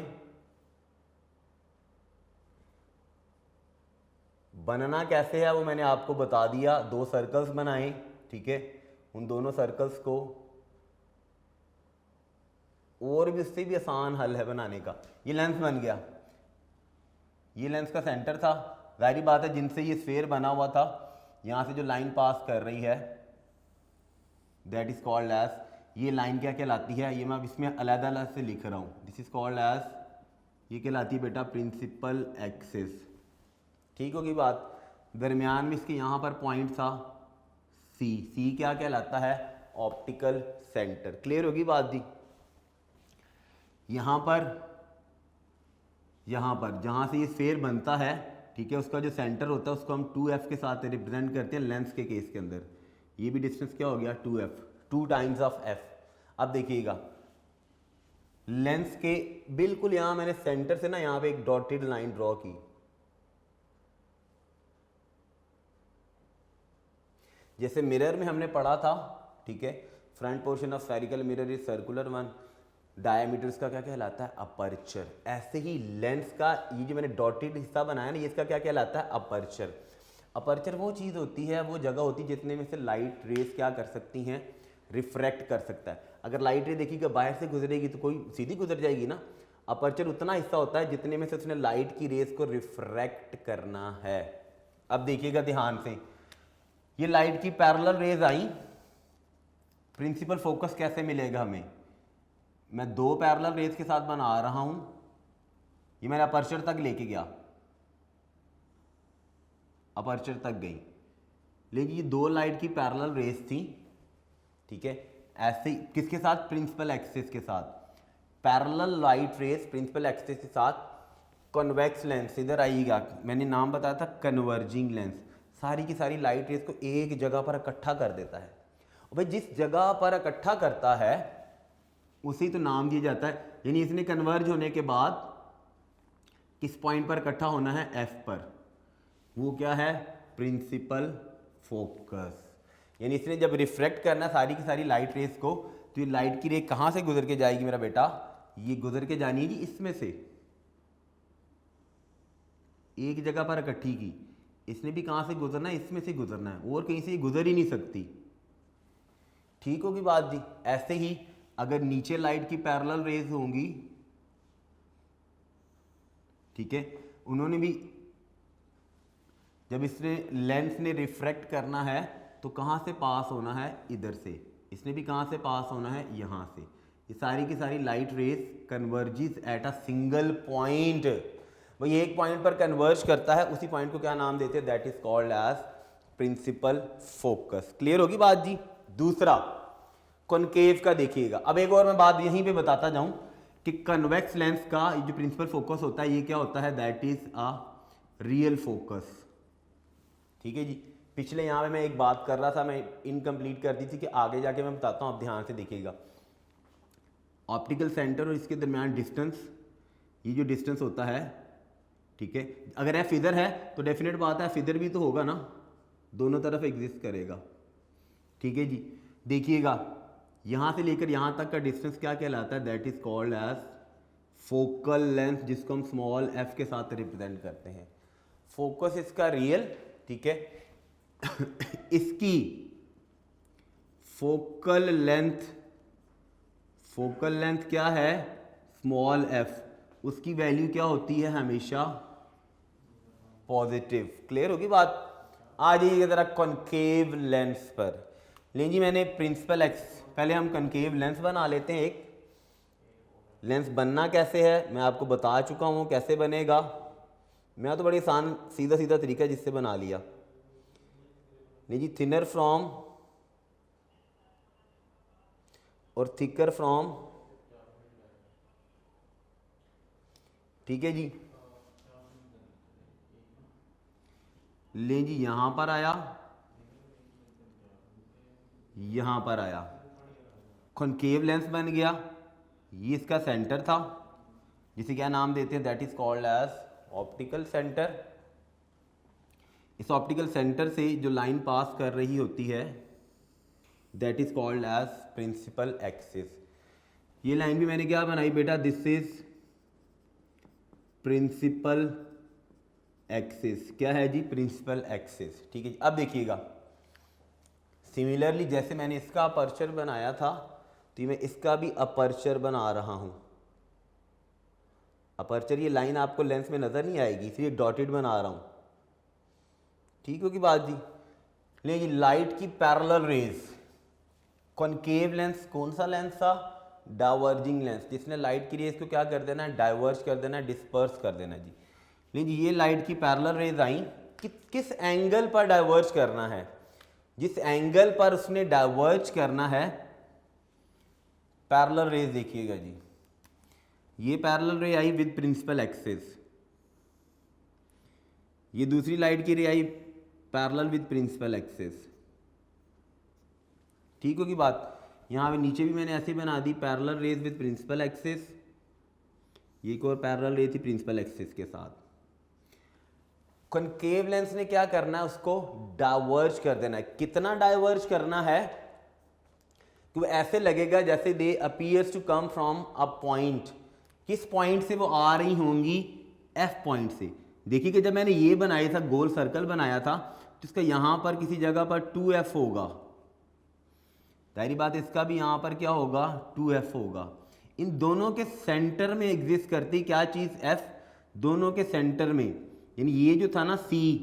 बनना कैसे है वो मैंने आपको बता दिया। दो सर्कल्स बनाए, ठीक है, उन दोनों सर्कल्स को, और भी उससे भी आसान हल है बनाने का। ये लेंस बन गया, ये लेंस का सेंटर था, जाहिर बात है जिनसे ये स्फेयर बना हुआ था, यहाँ से जो लाइन पास कर रही है दैट इज कॉल्ड एज, ये लाइन क्या कहलाती है, ये मैं अब इसमें अलग अलग से लिख रहा हूँ, दिस इज कॉल्ड एज, ये कहलाती है बेटा प्रिंसिपल एक्सिस। ठीक होगी बात। दरमियान में इसके यहाँ पर पॉइंट था सी, सी क्या कहलाता है, ऑप्टिकल सेंटर। क्लियर होगी बात दी। यहाँ पर जहाँ से ये स्फेयर बनता है, ठीक है, उसका जो सेंटर होता है उसको हम 2f के साथ रिप्रेजेंट करते हैं लेंस के केस के अंदर। ये भी डिस्टेंस क्या हो गया, 2f, 2 टाइम्स ऑफ f। अब देखिएगा लेंस के बिल्कुल यहाँ मैंने सेंटर से ना यहाँ पे एक डॉटेड लाइन ड्रॉ की, जैसे मिरर में हमने पढ़ा था, ठीक है, front portion of spherical mirror is circular one, diameters का क्या कहलाता है, अपर्चर। ऐसे ही लेंस का ये जो मैंने डॉटेड हिस्सा बनाया ना, ये इसका क्या कहलाता है, अपर्चर। अपर्चर वो चीज़ होती है, वो जगह होती है जितने में से लाइट रेस क्या कर सकती हैं, रिफ्रैक्ट कर सकता है। अगर लाइट रे देखिएगा बाहर से गुजरेगी तो कोई सीधी गुजर जाएगी ना। अपर्चर उतना हिस्सा होता है जितने में से उसने लाइट की रेस को रिफ्रैक्ट करना है। अब देखिएगा ध्यान से, ये लाइट की पैरेलल रेज आई, प्रिंसिपल फोकस कैसे मिलेगा हमें, मैं दो पैरेलल रेज के साथ बना रहा हूं, ये मैंने अपर्चर तक लेके गया, अपर्चर तक गई, लेकिन ये दो लाइट की पैरेलल रेज थी, ठीक है, ऐसे किसके साथ, प्रिंसिपल एक्सिस के साथ, parallel light rays principal axis के साथ, कन्वेक्स लेंस इधर आइएगा, मैंने नाम बताया था कन्वर्जिंग लेंस, सारी की सारी लाइट रेज को एक जगह पर इकट्ठा कर देता है। और भाई जिस जगह पर इकट्ठा करता है उसी तो नाम दिया जाता है, यानी इसने कन्वर्ज होने के बाद किस पॉइंट पर इकट्ठा होना है, एफ पर, वो क्या है, प्रिंसिपल फोकस। यानी इसने जब रिफ्रैक्ट करना सारी की सारी लाइट रेस को, तो ये लाइट की रे कहाँ से गुजर के जाएगी मेरा बेटा, ये गुजर के जानी है जी इसमें से, एक जगह पर इकट्ठी की, इसने भी कहाँ से गुजरना है, इसमें से गुजरना है, और कहीं से गुजर ही नहीं सकती। ठीक होगी बात जी। ऐसे ही अगर नीचे लाइट की पैरेलल रेज होंगी, ठीक है, उन्होंने भी जब इसने लेंस ने रिफ्रैक्ट करना है तो कहाँ से पास होना है, इधर से। इसने भी कहाँ से पास होना है, यहाँ से। ये सारी की सारी light rays converges at a single point. भाई एक पॉइंट पर कन्वर्ज करता है, उसी पॉइंट को क्या नाम देते हैं, that is called as principal focus. Clear होगी बात जी। दूसरा कॉनकेव का देखिएगा। अब एक और मैं बात यहीं पे बताता जाऊं कि कन्वेक्स लेंस का जो प्रिंसिपल फोकस होता है ये क्या होता है, that is a real focus. ठीक है जी। पिछले यहाँ पे मैं एक बात कर रहा था, मैं इनकम्प्लीट कर दी थी कि आगे जाके मैं बताता हूँ, आप ध्यान से देखिएगा। ऑप्टिकल सेंटर और इसके दरमियान डिस्टेंस, ये जो डिस्टेंस होता है, ठीक है, अगर एफ इधर है तो डेफिनेट बात है एफ इधर भी तो होगा ना, दोनों तरफ एग्जिस्ट करेगा। ठीक है जी। देखिएगा यहाँ से लेकर यहाँ तक का डिस्टेंस क्या कहलाता है, that is called as focal length, जिसको हम स्मॉल एफ के साथ रिप्रेजेंट करते हैं। फोकस इसका रियल, ठीक है, इसकी फोकल लेंथ क्या है, स्मॉल एफ, उसकी वैल्यू क्या होती है, हमेशा पॉजिटिव। क्लियर होगी बात। आ जाइए जरा कॉनकेव लेंस पर। लें जी, मैंने प्रिंसिपल एक्स, पहले हम कॉनकेव लेंस बना लेते हैं। एक लेंस बनना कैसे है मैं आपको बता चुका हूँ कैसे बनेगा। मैं तो बड़ी आसान सीधा सीधा तरीका जिससे बना लिया। नहीं जी, थिनर फ्रॉम और थिकर फ्रॉम, ठीक है जी। ले जी, यहां पर आया, यहां पर आया, कॉनकेव लेंस बन गया। ये इसका सेंटर था, जिसे क्या नाम देते हैं, that is called as optical centre. इस ऑप्टिकल सेंटर से जो लाइन पास कर रही होती है, that is called as principal axis. ये लाइन भी मैंने क्या बनाई बेटा, दिस इज प्रिंसिपल एक्सिस। क्या है जी, प्रिंसिपल एक्सिस। ठीक है जी। अब देखिएगा, सिमिलरली जैसे मैंने इसका अपर्चर बनाया था, तो मैं इसका भी अपर्चर बना रहा हूं। अपर्चर, ये लाइन आपको लेंस में नजर नहीं आएगी, इसलिए डॉटेड बना रहा हूं। ठीक होगी बात जी। लेकिन लाइट की पैरेलल रेज, कॉनकेव लेंस कौन सा लेंस था, डाइवर्जिंग लेंस, जिसने लाइट की रेज को क्या कर देना है, डाइवर्ज कर देना है, डिस्पर्स कर देना जी। लेकिन ये लाइट की पैरेलल रेज आई, किस एंगल पर डाइवर्ज करना है, जिस एंगल पर उसने डाइवर्ज करना है, पैरेलल रेज देखिएगा जी। ये पैरेलल रे आई विद प्रिंसिपल एक्सिस, ये दूसरी लाइट की रे आई पैरेलल विद प्रिंसिपल एक्सिस। ठीक होगी बात। यहाँ पे नीचे भी मैंने ऐसे बना दी, parallel rays with principal axis, ये एक और पैरेलल रे थी प्रिंसिपल एक्सिस के साथ। कॉनकेव लेंस ने क्या करना है, उसको डाइवर्ज कर देना है। कितना डाइवर्ज करना है कि वो ऐसे लगेगा जैसे they appears to come from a point. किस पॉइंट से वो आ रही होंगी, एफ पॉइंट से। देखिए कि जब मैंने ये बनाया था, गोल सर्कल बनाया था, तो इसका यहां पर किसी जगह पर 2f होगा, जाहिर बात इसका भी यहां पर क्या होगा, 2f होगा। इन दोनों के सेंटर में एग्जिस्ट करती क्या चीज, f, दोनों के सेंटर में, यानी ये जो था ना c,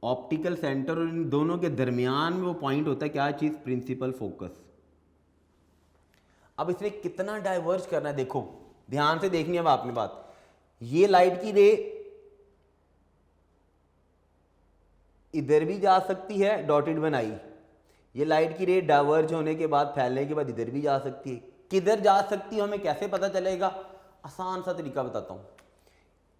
ऑप्टिकल सेंटर, और इन दोनों के दरमियान में वो पॉइंट होता है क्या चीज, प्रिंसिपल फोकस। अब इसमें कितना डाइवर्ज करना है, देखो ध्यान से देखनी है अब आपने बात। ये लाइट की रे इधर भी जा सकती है, डॉटेड बनाई। ये लाइट की रे डाइवर्ज होने के बाद, फैलने के बाद इधर भी जा सकती है। किधर जा सकती है हमें कैसे पता चलेगा, आसान सा तरीका बताता हूं।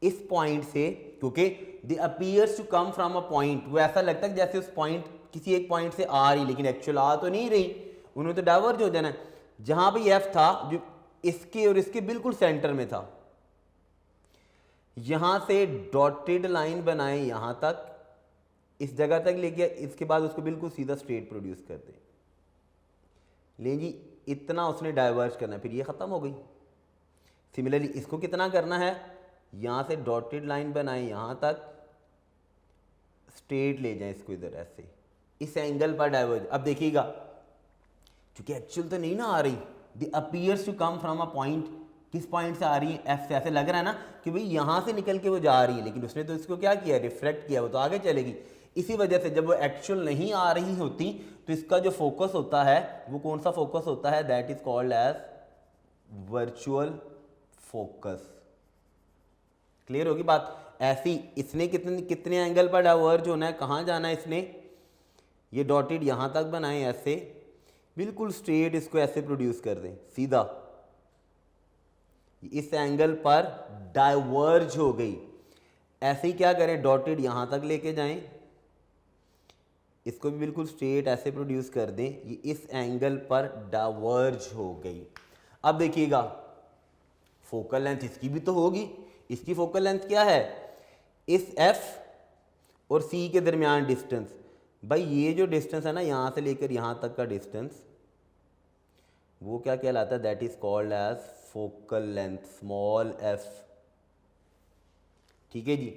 इस पॉइंट से, क्योंकि they appears to come from a point, वो ऐसा लगता है जैसे उस पॉइंट, किसी एक पॉइंट से आ रही, लेकिन एक्चुअल आ तो नहीं रही, उन्होंने तो डाइवर्ज हो जाना है। जहां भी एफ था, जो इसके और इसके बिल्कुल सेंटर में था, यहां से डॉटेड लाइन बनाए यहां तक, इस जगह तक लेके, इसके बाद उसको बिल्कुल सीधा स्ट्रेट प्रोड्यूस कर दे। ले जी, इतना उसने डाइवर्ज करना है, फिर ये खत्म हो गई। सिमिलरली इसको कितना करना है, यहां से डॉटेड लाइन बनाए यहां तक, स्ट्रेट ले जाए इसको इधर ऐसे, इस एंगल पर डाइवर्ज। अब देखिएगा, क्योंकि एक्चुअल तो नहीं ना आ रही, the appears to come from a point, किस पॉइंट से आ रही है, एफ से। ऐसे लग रहा है ना कि भाई यहां से निकल के वो जा रही है, लेकिन उसने तो इसको क्या किया, रिफ्लेक्ट किया, वो तो आगे चलेगी। इसी वजह से जब वो एक्चुअल नहीं आ रही होती तो इसका जो फोकस होता है वो कौन सा फोकस होता है, that is called as virtual focus. Clear होगी बात। ऐसी इसने कितने कितने एंगल पर डाइवर्ज होना है, कहाँ जाना है इसने, ये डॉटेड यहाँ तक बनाए ऐसे, बिल्कुल स्ट्रेट इसको ऐसे प्रोड्यूस कर दें सीधा, इस एंगल पर डाइवर्ज हो गई। ऐसे ही क्या करें, डॉटेड यहाँ तक लेके जाएं, इसको भी बिल्कुल स्ट्रेट ऐसे प्रोड्यूस कर दें, ये इस एंगल पर डाइवर्ज हो गई। अब देखिएगा फोकल लेंथ इसकी भी तो होगी, इसकी फोकल लेंथ क्या है, इस F और C के दरमियान डिस्टेंस। भाई ये जो डिस्टेंस है ना यहाँ से लेकर यहाँ तक का डिस्टेंस, वो क्या कहलाता है, that is called as focal length, small f। ठीक है जी।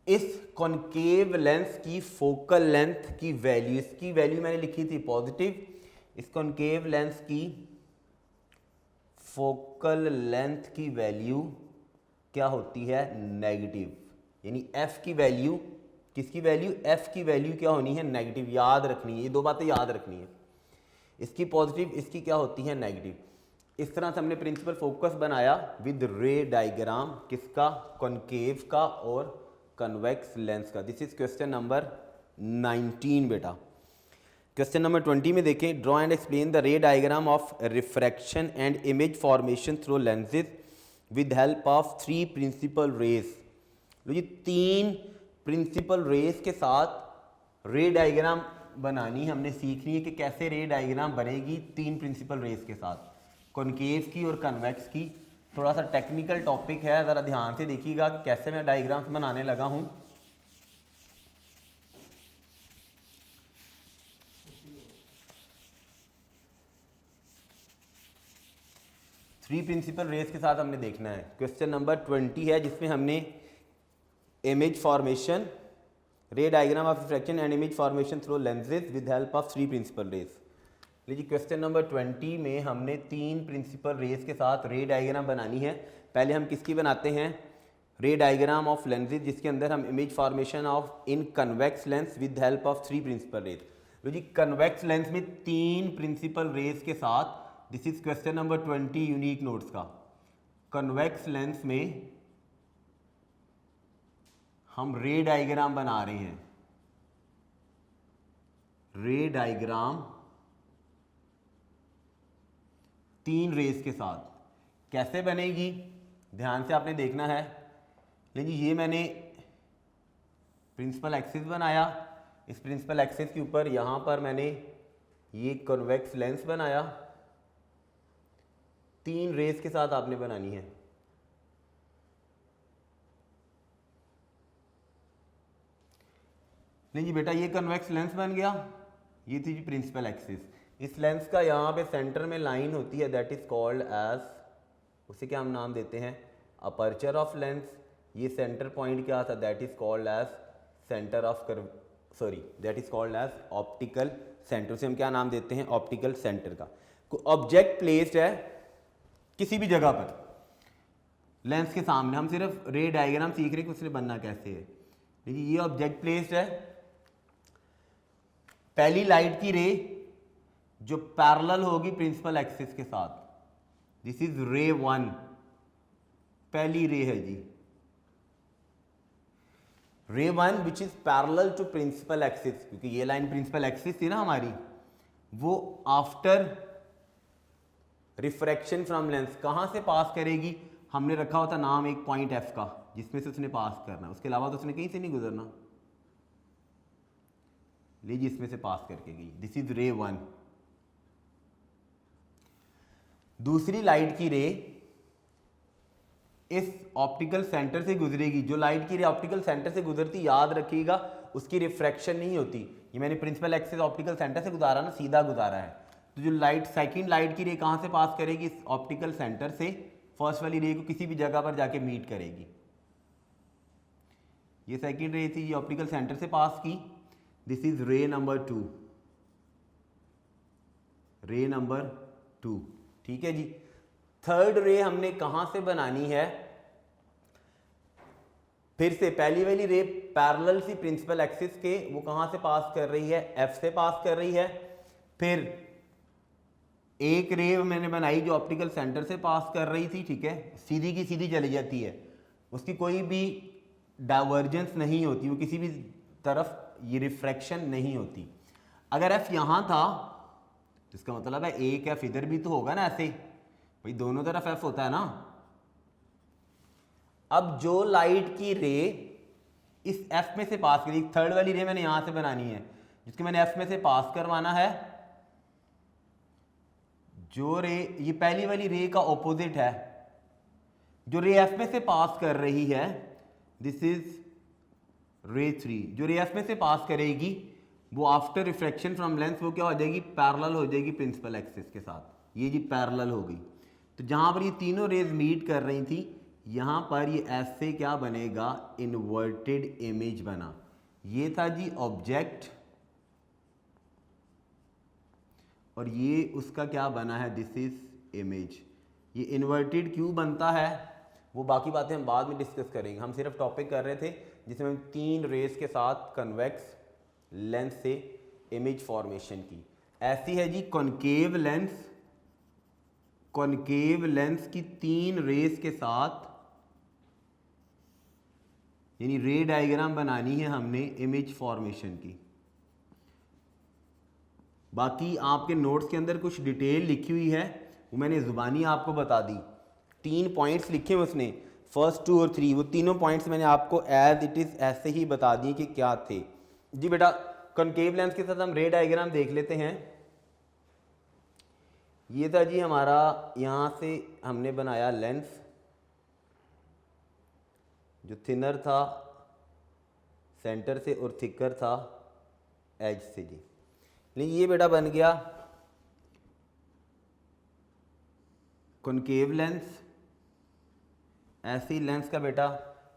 इस कॉनकेव लेंस की फोकल लेंथ की वैल्यू, इसकी वैल्यू मैंने लिखी थी पॉजिटिव, इस कॉनकेव लेंस की फोकल लेंथ की वैल्यू क्या होती है, नेगेटिव। यानी f की वैल्यू, किसकी वैल्यू, f की वैल्यू क्या होनी है, नेगेटिव। याद रखनी है, ये दो बातें याद रखनी है, इसकी पॉजिटिव, इसकी क्या होती है, नेगेटिव। इस तरह से हमने प्रिंसिपल फोकस बनाया विद रे डायग्राम, किसका, कॉनकेव का और कन्वेक्स लेंस का। दिस इज क्वेश्चन नंबर 19 बेटा। क्वेश्चन नंबर 20 में देखें, draw and explain the ray diagram of refraction and image formation through lenses with help of 3 principal rays. लो जी, 3 प्रिंसिपल रेज के साथ रे डायग्राम बनानी हमने सीखनी है कि कैसे रे डायग्राम बनेगी 3 प्रिंसिपल रेज के साथ, कॉनकेव की और कन्वेक्स की। थोड़ा सा टेक्निकल टॉपिक है, ज़रा ध्यान से देखिएगा कि कैसे मैं डायग्राम्स बनाने लगा हूँ। थ्री प्रिंसिपल रेज के साथ हमने देखना है। क्वेश्चन नंबर 20 है जिसमें हमने image formation, ray diagram of refraction and image formation through lenses with help of 3 principal rays. लीजिए क्वेश्चन नंबर 20 में हमने 3 प्रिंसिपल रेज के साथ रे डायग्राम बनानी है। पहले हम किसकी बनाते हैं, रे डायग्राम ऑफ लेंसेज, जिसके अंदर हम image formation of in convex lens with help of 3 principal rays. लीजिए कन्वेक्स लेंस में 3 प्रिंसिपल रेज के साथ, this is question number 20 unique notes का। कन्वेक्स लेंस में हम रे डायग्राम बना रहे हैं, रे डायग्राम 3 रेज के साथ। कैसे बनेगी, ध्यान से आपने देखना है। लीजिए ये मैंने प्रिंसिपल एक्सिस बनाया, इस प्रिंसिपल एक्सिस के ऊपर यहाँ पर मैंने ये कन्वेक्स लेंस बनाया। 3 रेज के साथ आपने बनानी है। लीजिए बेटा ये कन्वेक्स लेंस बन गया, ये थी जी प्रिंसिपल एक्सिस। इस लेंस का यहाँ पे सेंटर में लाइन होती है, दैट इज कॉल्ड एज, उसे क्या हम नाम देते हैं, अपर्चर ऑफ लेंस। ये सेंटर पॉइंट क्या था, that is called as centre of that is called as optical centre. उसे हम क्या नाम देते हैं, ऑप्टिकल सेंटर का। ऑब्जेक्ट प्लेस्ड है किसी भी जगह पर लेंस के सामने, हम सिर्फ रे डायग्राम सीख रहे हैं कि उसने बनना कैसे है। देखिए ये ऑब्जेक्ट प्लेस्ड है, पहली लाइट की रे जो पैरेलल होगी प्रिंसिपल एक्सिस के साथ, दिस इज रे 1, पहली रे है जी, ray 1 which is parallel to principal axis. क्योंकि ये लाइन प्रिंसिपल एक्सिस थी ना हमारी, वो आफ्टर रिफ्रैक्शन फ्रॉम लेंस कहां से पास करेगी, हमने रखा होता नाम एक पॉइंट एफ का, जिसमें से उसने पास करना, उसके अलावा तो उसने कहीं से नहीं गुजरना। लीजिए इसमें से पास करके गई, दिस इज रे 1। दूसरी लाइट की रे इस ऑप्टिकल सेंटर से गुजरेगी। जो लाइट की रे ऑप्टिकल सेंटर से गुजरती, याद रखिएगा, उसकी रिफ्रैक्शन नहीं होती। ये मैंने प्रिंसिपल एक्सिस ऑप्टिकल सेंटर से गुजारा ना, सीधा गुजारा है। तो जो लाइट, सेकंड लाइट की रे कहां से पास करेगी, इस ऑप्टिकल सेंटर से फर्स्ट वाली रे को किसी भी जगह पर जाके मीट करेगी। ये सेकंड रे थी, ये ऑप्टिकल सेंटर से पास की, दिस इज रे नंबर 2, रे नंबर 2। ठीक है जी। थर्ड रे हमने कहां से बनानी है, फिर से पहली वाली रे पैरेलल सी प्रिंसिपल एक्सिस के, वो कहाँ से पास कर रही है, एफ से पास कर रही है। फिर एक रे मैंने बनाई जो ऑप्टिकल सेंटर से पास कर रही थी, ठीक है, सीधी की सीधी चली जाती है, उसकी कोई भी डाइवर्जेंस नहीं होती, वो किसी भी तरफ ये रिफ्रैक्शन नहीं होती। अगर एफ यहाँ था तो इसका मतलब है एक एफ इधर भी तो होगा ना, ऐसे भाई दोनों तरफ एफ होता है ना। अब जो लाइट की रे इस एफ में से पास करी, थर्ड वाली रे मैंने यहां से बनानी है जिसके मैंने एफ में से पास करवाना है, जो रे ये पहली वाली रे का ऑपोजिट है, जो रे एफ में से पास कर रही है, दिस इज रे 3, जो रे एफ में से पास करेगी वो आफ्टर रिफ्रैक्शन फ्रॉम लेंस वो क्या हो जाएगी, पैरेलल हो जाएगी प्रिंसिपल एक्सिस के साथ, ये जी पैरेलल हो गई। तो जहां पर ये तीनों रेज मीट कर रही थी, यहां पर ये ऐसे क्या बनेगा, इन्वर्टेड इमेज बना। ये था जी ऑब्जेक्ट और ये उसका क्या बना है, दिस इज इमेज। ये इन्वर्टेड क्यों बनता है वो बाकी बातें हम बाद में डिस्कस करेंगे, हम सिर्फ टॉपिक कर रहे थे जिसमें हम तीन रेज के साथ कन्वेक्स लेंस से इमेज फॉर्मेशन की। ऐसी है जी कॉनकेव लेंस, कॉनकेव लेंस की तीन रेज के साथ यानी रे डायग्राम बनानी है हमने इमेज फॉर्मेशन की। बाकी आपके नोट्स के अंदर कुछ डिटेल लिखी हुई है, वो मैंने ज़ुबानी आपको बता दी। 3 पॉइंट्स लिखे हैं उसने, फर्स्ट 2 और 3, वो तीनों पॉइंट्स मैंने आपको एज इट इज़ ऐसे ही बता दिए कि क्या थे। जी बेटा कॉनकेव लेंस के साथ हम रे डायग्राम देख लेते हैं। ये था जी हमारा, यहाँ से हमने बनाया लेंस जो थिनर था सेंटर से और थिकर था एज से जी। नहीं ये बेटा बन गया कॉनकेव लेंस। ऐसे ही लेंस का बेटा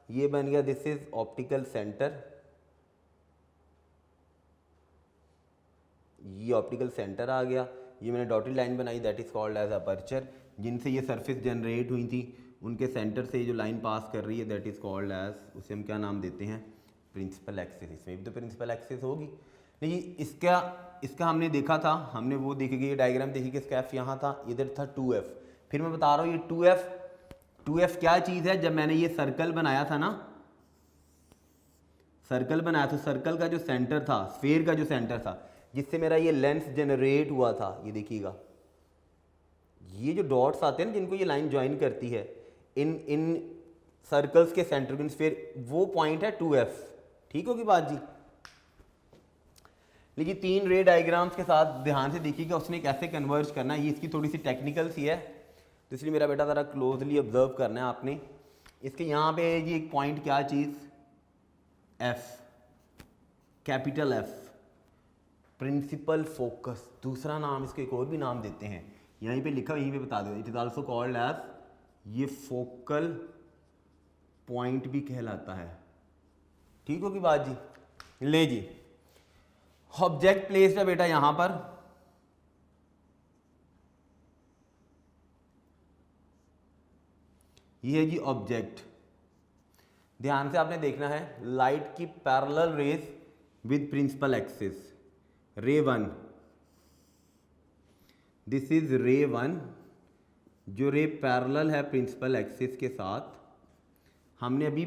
ये बन गया, दिस इज ऑप्टिकल सेंटर, ये ऑप्टिकल सेंटर आ गया। ये मैंने डॉटेड लाइन बनाई, that is called as aperture, जिनसे ये सरफेस जनरेट हुई थी उनके सेंटर से जो लाइन पास कर रही है दैट इज कॉल्ड एज, उसे हम क्या नाम देते हैं, प्रिंसिपल एक्सिस। इसमें भी तो प्रिंसिपल एक्सिस होगी। नहीं इसका हमने देखा था, हमने वो देखी गई डायग्राम देखी कि इसका एफ यहाँ था, इधर था 2f। फिर मैं बता रहा हूँ ये 2f क्या चीज़ है। जब मैंने ये सर्कल बनाया था ना, सर्कल बनाया था, सर्कल का जो सेंटर था, स्फीयर का जो सेंटर था जिससे मेरा ये लेंस जनरेट हुआ था, ये देखिएगा ये जो डॉट्स आते हैं ना जिनको ये लाइन ज्वाइन करती है इन सर्कल्स के सेंटर, फिर वो पॉइंट है 2f। ठीक होगी बात जी। लीजिए 3 रे डायग्राम्स के साथ ध्यान से देखिएगा उसने कैसे कन्वर्ज करना है। ये इसकी थोड़ी सी टेक्निकल सी है तो इसलिए मेरा बेटा ज़रा क्लोजली ऑब्जर्व करना है आपने। इसके यहाँ पे जी एक पॉइंट क्या चीज़, F, capital F, principal focus. दूसरा नाम इसको एक और भी नाम देते हैं, यहीं पे लिखा यहीं पे बता दो, it is also called as, ये फोकल पॉइंट भी कहलाता है। ठीक होगी बात जी। ले जी ऑब्जेक्ट प्लेस्ड है बेटा यहां पर, ये है जी ऑब्जेक्ट। ध्यान से आपने देखना है, लाइट की parallel rays with principal axis, ray 1, this is रे 1 जो रे पैरेलल है प्रिंसिपल एक्सिस के साथ। हमने अभी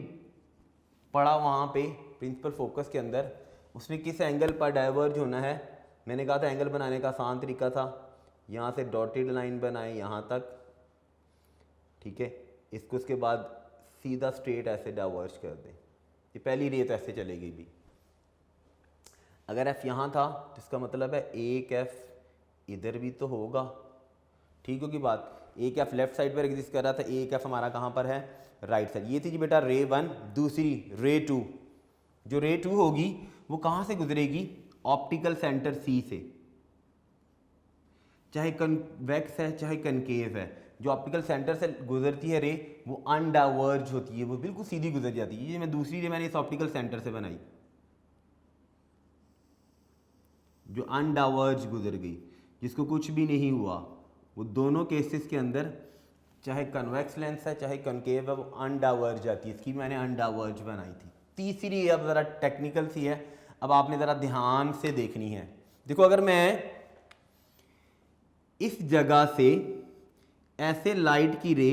पढ़ा वहाँ पे प्रिंसिपल फोकस के अंदर उसने किस एंगल पर डाइवर्ज होना है। मैंने कहा था एंगल बनाने का आसान तरीका था, यहाँ से डॉटेड लाइन बनाए यहाँ तक, ठीक है, इसको उसके बाद सीधा स्ट्रेट ऐसे डाइवर्ज कर दें। ये पहली रे तो ऐसे चलेगी भी। अगर एफ यहाँ था तो इसका मतलब है एक एफ इधर भी तो होगा। ठीक होगी बात। एक एफ लेफ्ट साइड पर एग्जिस्ट कर रहा था, एक एफ हमारा कहाँ पर है, राइट साइड। ये थी जी बेटा रे 1। दूसरी रे 2, जो रे 2 होगी वो कहाँ से गुजरेगी, ऑप्टिकल सेंटर सी से। चाहे कन्वेक्स है चाहे कनकेव है, जो ऑप्टिकल सेंटर से गुजरती है रे वो अनडाइवर्ज होती है, वो बिल्कुल सीधी गुजर जाती है। ये मैं दूसरी रे मैंने इस ऑप्टिकल सेंटर से बनाई जो अनडाइवर्ज गुजर गई, जिसको कुछ भी नहीं हुआ। वो दोनों केसेस के अंदर चाहे कन्वेक्स लेंस है चाहे कनकेव है वो अनडावर्ज आती है। इसकी मैंने अनडावर्ज बनाई थी। तीसरी अब ज़रा टेक्निकल सी है, अब आपने ज़रा ध्यान से देखनी है। देखो अगर मैं इस जगह से ऐसे लाइट की रे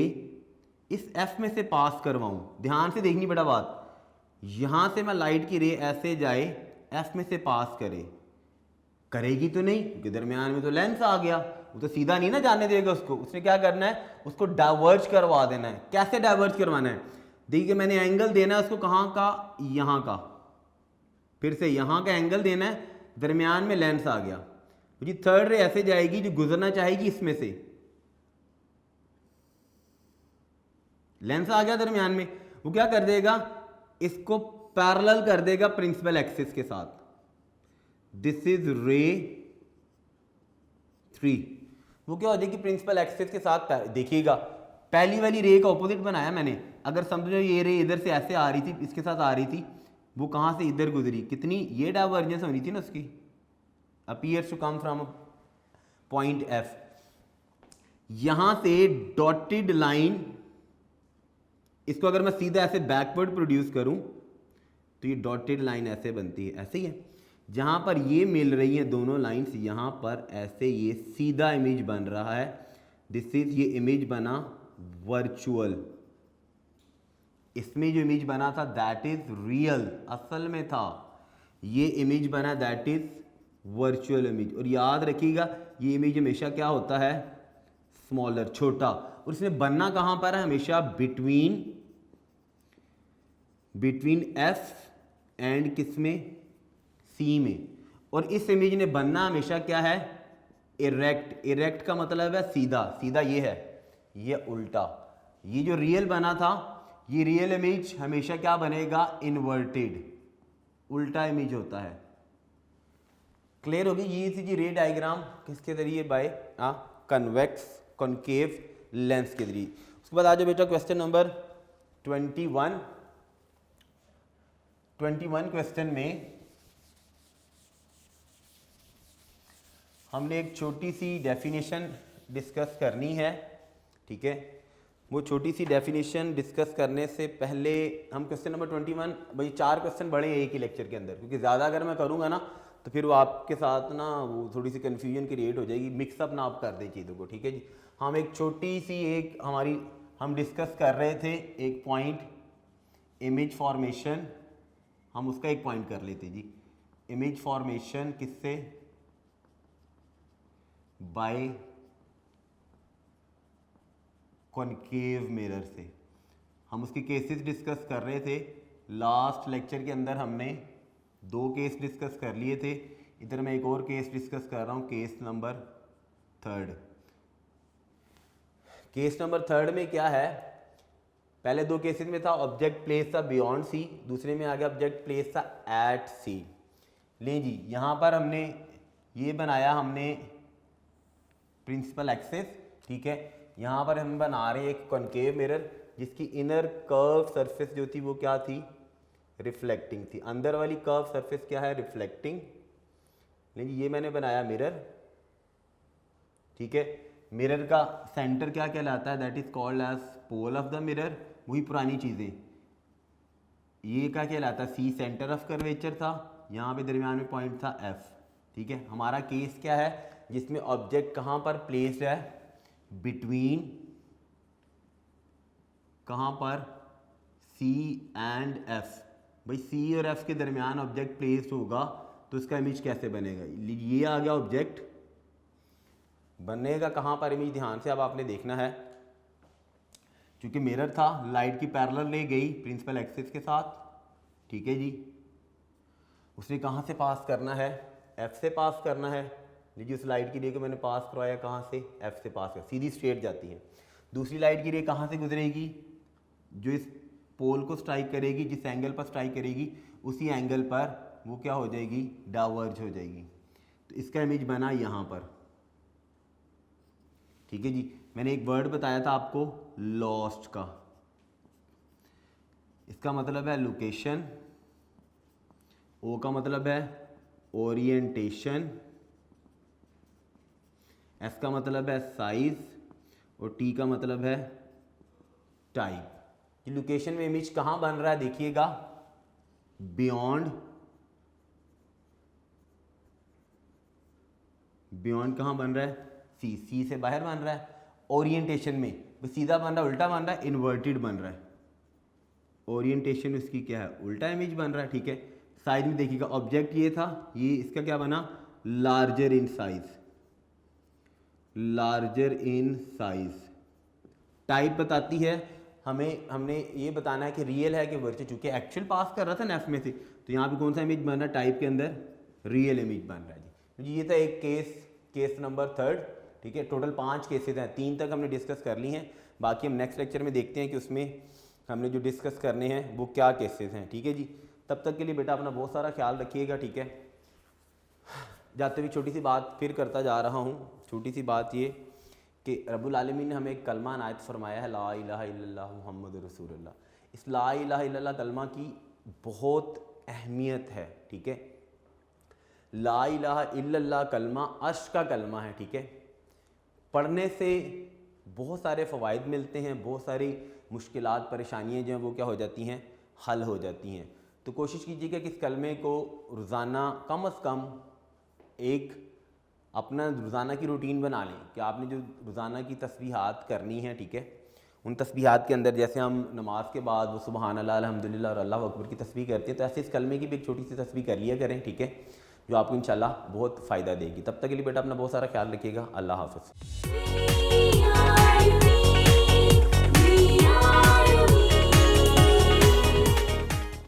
इस एफ में से पास करवाऊं, ध्यान से देखनी बेटा बात, यहां से मैं लाइट की रे ऐसे जाए एफ में से पास करेगी तो नहीं, क्योंकि दरमियान में तो लेंस आ गया, वो तो सीधा नहीं ना जाने देगा उसको। उसने क्या करना है, उसको डाइवर्ज करवा देना है। कैसे डाइवर्ज करवाना है, देखिए मैंने एंगल देना है उसको, कहाँ का, यहाँ का, फिर से यहाँ का एंगल देना है, दरमियान में लेंस आ गया जी। थर्ड रे ऐसे जाएगी जो गुजरना चाहेगी इसमें से, लेंस आ गया दरमियान में, वो क्या कर देगा, इसको पैरेलल कर देगा प्रिंसिपल एक्सिस के साथ। दिस इज रे 3, वो क्या हो जाएगी प्रिंसिपल एक्सिस के साथ। देखिएगा पहली वाली रे का ऑपोजिट बनाया मैंने। अगर समझो ये रे इधर से ऐसे आ रही थी, इसके साथ आ रही थी, वो कहां से इधर गुजरी, कितनी ये डाइवर्जेंस होनी थी ना उसकी, appears to come from point F. यहां से डॉटेड लाइन, इसको अगर मैं सीधा ऐसे बैकवर्ड प्रोड्यूस करूं तो ये डॉटेड लाइन ऐसे बनती है, ऐसे ही है। जहां पर ये मिल रही है दोनों लाइंस, यहां पर ऐसे ये सीधा इमेज बन रहा है। दिस इज, ये इमेज बना वर्चुअल। इसमें जो इमेज बना था दैट इज रियल, असल में था। ये इमेज बना दैट इज वर्चुअल इमेज। और याद रखिएगा ये इमेज हमेशा क्या होता है, स्मॉलर, छोटा। और इसमें बनना कहां पर है, हमेशा बिटवीन एफ एंड किसमें, सी में। और इस इमेज ने बनना हमेशा क्या है, इरेक्ट। इरेक्ट का मतलब है सीधा, सीधा ये है, ये उल्टा। ये जो रियल बना था, ये रियल इमेज हमेशा क्या बनेगा, इन्वर्टेड, उल्टा इमेज होता है। क्लियर होगी। ये थी जी रे डायग्राम, किसके जरिए, बाय कन्वेक्स कॉनकेव लेंस के जरिए। उसके बाद आ जाओ बेटा क्वेश्चन नंबर 21। 21 क्वेश्चन में हमने एक छोटी सी डेफिनेशन डिस्कस करनी है, ठीक है। वो छोटी सी डेफिनेशन डिस्कस करने से पहले हम क्वेश्चन नंबर 21, भाई 4 क्वेश्चन बढ़े एक ही लेक्चर के अंदर, क्योंकि ज़्यादा अगर मैं करूँगा ना तो फिर वो आपके साथ ना वो थोड़ी सी कन्फ्यूजन क्रिएट हो जाएगी, मिक्सअप ना आप कर दे चीज़ों को, ठीक है जी। हम एक छोटी सी हम डिस्कस कर रहे थे एक पॉइंट, इमेज फॉर्मेशन, हम उसका एक पॉइंट कर लेते जी। इमेज फॉर्मेशन किससे, बाय कॉनकेव मिरर से। हम उसके केसेस डिस्कस कर रहे थे। लास्ट लेक्चर के अंदर हमने 2 केस डिस्कस कर लिए थे। इधर मैं एक और केस डिस्कस कर रहा हूँ, केस नंबर 3। केस नंबर 3 में क्या है, पहले 2 केसेस में था ऑब्जेक्ट प्लेस था बियॉन्ड सी, दूसरे में आ गया ऑब्जेक्ट प्लेस था एट सी। लें जी, यहाँ पर हमने ये बनाया, हमने प्रिंसिपल एक्सिस, ठीक है। यहाँ पर हम बना रहे हैं एक कॉनकेव मिरर जिसकी इनर कर्व सरफेस जो थी वो क्या थी, रिफ्लेक्टिंग थी। अंदर वाली कर्व सरफेस क्या है, रिफ्लेक्टिंग। लेकिन ये मैंने बनाया मिरर, ठीक है। मिरर का सेंटर क्या कहलाता है, that is called as pole of the mirror. वही पुरानी चीज़ें, ये क्या कहलाता है, सी सेंटर ऑफ कर्वेचर था, यहाँ पे दरमियान में पॉइंट था एफ, ठीक है। हमारा केस क्या है जिसमें ऑब्जेक्ट कहाँ पर प्लेस्ड है, बिटवीन, कहाँ पर, सी एंड एफ। भाई सी और एफ के दरमियान ऑब्जेक्ट प्लेस्ड होगा तो इसका इमेज कैसे बनेगा, ये आ गया ऑब्जेक्ट, बनेगा कहाँ पर इमेज, ध्यान से अब आपने देखना है। क्योंकि मिरर था, लाइट की पैरेलल ले गई प्रिंसिपल एक्सिस के साथ, ठीक है जी। उसने कहाँ से पास करना है, एफ से पास करना है। लीजिए उस लाइट की रे को मैंने पास करवाया कहाँ से, एफ से पास कर, सीधी स्ट्रेट जाती है। दूसरी लाइट की रे कहाँ से गुजरेगी, जो इस पोल को स्ट्राइक करेगी, जिस एंगल पर स्ट्राइक करेगी उसी एंगल पर वो क्या हो जाएगी, डाइवर्ज हो जाएगी। तो इसका इमेज बना यहाँ पर, ठीक है जी। मैंने एक वर्ड बताया था आपको लॉस्ट का, इसका मतलब है लोकेशन, ओ का मतलब है ओरिएंटेशन, एस का मतलब है साइज, और टी का मतलब है टाइप। ये लोकेशन में इमेज कहाँ बन रहा है देखिएगा, बियॉन्ड, बियॉन्ड कहाँ बन रहा है, सी से बाहर बन रहा है। ओरिएंटेशन में सीधा बन रहा है, उल्टा बन रहा है, इन्वर्टेड बन रहा है। ओरिएंटेशन उसकी क्या है, उल्टा इमेज बन रहा है, ठीक है। साइज में देखिएगा, ऑब्जेक्ट ये था, ये इसका क्या बना, larger in size, larger in size. Type बताती है हमें, हमने ये बताना है कि रियल है कि वर्चुअल। चूंकि एक्चुअल पास कर रहा था ना एफ में से, तो यहाँ पे कौन सा इमेज बन रहा है, टाइप के अंदर रियल इमेज बन रहा है जी। ये था एक केस नंबर 3, ठीक है। टोटल 5 केसेस हैं, 3 तक हमने डिस्कस कर ली हैं, बाकी हम नेक्स्ट लेक्चर में देखते हैं कि उसमें हमने जो डिस्कस करने हैं वो क्या केसेस हैं, ठीक है जी। तब तक के लिए बेटा अपना बहुत सारा ख्याल रखिएगा, ठीक है। जाते हुए छोटी सी बात फिर करता जा रहा हूँ, छोटी सी बात ये कि रब्बुल आलमीन ने हमें एक कलमा नायत फरमाया है, ला इलाहा इल्लल्लाह मुहम्मदुर रसूलुल्लाह। इस ला इलाहा इल्लल्लाह कलमा की बहुत अहमियत है, ठीक है। ला इलाहा इल्लल्लाह कलमा अर्श का कलमा है, ठीक है। पढ़ने से बहुत सारे फ़वाइद मिलते हैं, बहुत सारी मुश्किलात परेशानियाँ जो हैं वो क्या हो जाती हैं, हल हो जाती हैं। तो कोशिश कीजिएगा कि इस कलमे को रोज़ाना कम से कम एक अपना रोज़ाना की रूटीन बना लें कि आपने जो रोज़ाना की तस्बीहात करनी है, ठीक है। उन तस्बीहात के अंदर जैसे हम नमाज के बाद वो सुबहान अल्लाह, अल्हम्दुलिल्लाह और अल्लाहु अकबर की तस्बीह करते हैं, तो ऐसे इस कलमे की भी एक छोटी सी तस्बीह कर लिया करें, ठीक है, जो आपको इंशाल्लाह बहुत फ़ायदा देगी। तब तक के लिए बेटा अपना बहुत सारा ख्याल रखिएगा। अल्लाह हाफ़िज़।